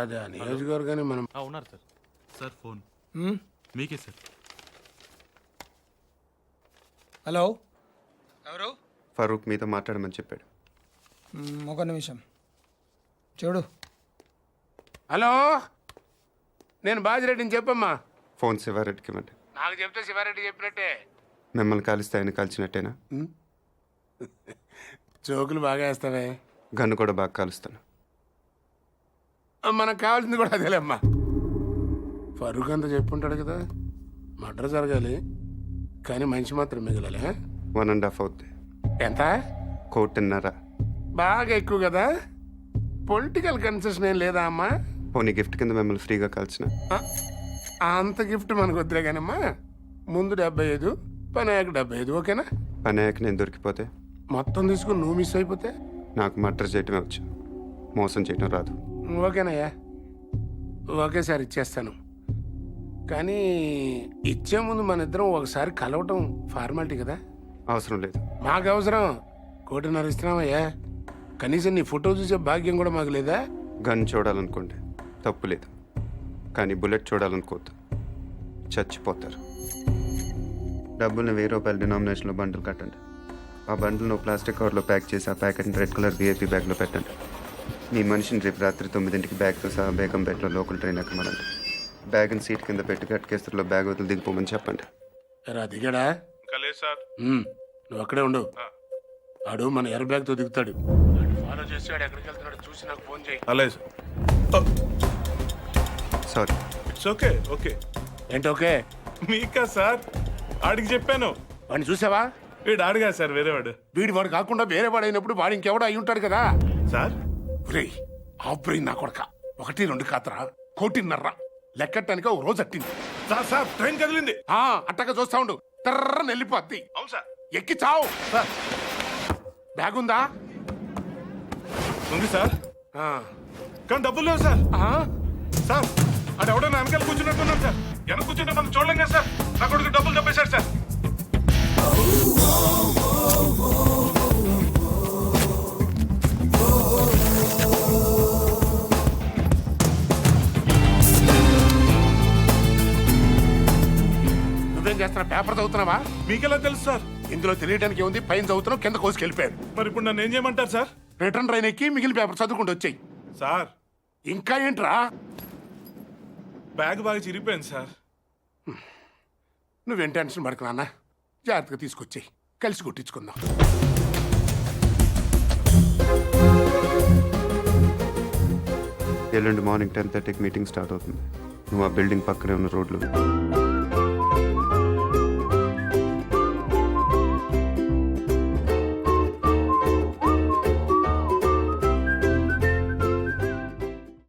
అదే నియోజకవర్గాన్ని మనం ఉన్నారు సార్. సార్ ఫోన్ మీకే సార్. హలో, ఎవరు? ఫరూక్ మీతో మాట్లాడమని చెప్పాడు. ఒక నిమిషం చూడు. హలో, నేను బాజిరెడ్డిని చెప్పమ్మా. ఫోన్ శివారెడ్డికి ఇవ్వండి. నాకు చెప్తే శివారెడ్డి చెప్పినట్టే. మిమ్మల్ని కాలిస్తే ఆయన కాల్చినట్టేనా? జోకులు బాగా వేస్తావే. గన్ను కూడా బాగా కాలుస్తాను. మనకు కావాల్సింది కూడా అదేలేమ్మా. ఫరూక్ అంతా చెప్పుంటాడు కదా, మర్డర్ జరగాలి కానీ మనిషి మాత్రం మిగలాలి. 1.5 అవుద్ది. ఎంత? 1.25. బాగా ఎక్కువ కదా. పొలిటికల్ కన్సెషన్ ఏం లేదా అమ్మా? పోనీ గిఫ్ట్ కింద మిమ్మల్ని ఫ్రీగా కాల్చిన. అంత గిఫ్ట్ మనకు వద్దులే కానమ్మా. ముందు 75, పని అయ్యాక 75, ఓకేనా? పని అయ్యాక నేను దొరికిపోతే? మొత్తం తీసుకుని నువ్వు మిస్ అయిపోతే? నాకు మర్డర్ చేయటమే వచ్చు, మోసం చేయటం రాదు. ఓకేనయ్యా, ఒకేసారి ఇచ్చేస్తాను. కానీ ఇచ్చే ముందు మన ఇద్దరం ఒకసారి కలవటం ఫార్మాలిటీ కదా. అవసరం లేదు. మాకు అవసరం. 1.5 ఇస్తున్నామయ్యా. కనీసం నీ ఫోటో చూసే భాగ్యం కూడా మాకు లేదా? గన్ చూడాలనుకోండి, తప్పు లేదు. కానీ బుల్లెట్ చూడాలనుకోవద్దు, చచ్చిపోతారు. డబ్బుల్ని 1000 రూపాయల డినామినేషన్లో బండిల్ కట్టండి. ఆ బండిల్ను ప్లాస్టిక్ కవర్లో ప్యాక్ చేసి ఆ ప్యాకెట్ని రెడ్ కలర్ VIP బ్యాగ్లో పెట్టండి. మీ మనిషిని రేపు రాత్రి 9ంటికి బ్యాగ్తో సహా బేగంపేటలో లోకల్ ట్రైన్ ఎక్కమనండి. బ్యాగ్ని సీట్ కింద పెట్టి గట్కేస్తులో బ్యాగ్ వదిలి దిగిపోమని చెప్పండి. దిగాడా? నువ్వు అక్కడే ఉండు. ఆడు మన ఎర్ర బ్యాగ్తో దిగుతాడు. ఫాలో చేసి వాడు ఎక్కడికి వెళ్తున్నాడు చూసి నాకు ఫోన్ చేయి. అలాగే sir. Sorry. It's okay. Okay ఏంటి ఓకే? మీకా సార్? ఆడికి చెప్పాను. వాడిని చూసావా? వీడు ఆడుగా సార్, వేరేవాడు. వాడు కాకుండా వేరే వాడు అయినప్పుడు వాడు ఇంకెవడో అయి ఉంటాడు కదా సార్. ఆబ్రెయిన్ నా కొడక. 1, 2 కాతరా, 1.5 లెక్కటానికి ఒక రోజు అట్టింది. సార్ సార్ ట్రైన్ కదిలింది. అట్టగా చూస్తా ఉండు, తర్రని వెళ్ళిపోద్ది. అవును సార్. ఎక్కి చావు. సార్ బ్యాగ్ ఉందా? ఉంది సార్, కానీ డబ్బులు లేవు సార్. సార్ అది ఎవడో నా వెనకాల కూర్చున్నట్టున్నాను సార్. వెనక కూర్చుంటే మనం చూడలేం కదా సార్. నా కొడుకు డబ్బులు తప్పేశారు సార్. నువ్వేం చేస్తున్నా? పేపర్ చదువుతున్నావా? మీకెలా తెలుసు సార్? ఇందులో తెలియడానికి ఉంది. పైన చదువుతున్నావు, కింద కోసుకెళ్ళిపోయాడు. మరి ఇప్పుడు నన్ను ఏం చేయమంటారు సార్? రిటర్న్ ట్రైన్ ఎక్కి మిగిలిన పేపర్ చదువుకుంటూ వచ్చాయి. సార్ ఇంకా ఏంట్రా? బ్యాగ్ బాగా చిరిగిపోయింది సార్. నువ్వేం టెన్షన్ పడకు నాన్న, జాగ్రత్తగా తీసుకొచ్చాయి, కలిసి కొట్టించుకుందాం. ఎల్లుండి మార్నింగ్ 10:30కి మీటింగ్ స్టార్ట్ అవుతుంది. నువ్వు ఆ బిల్డింగ్ పక్కనే ఉన్న రోడ్లు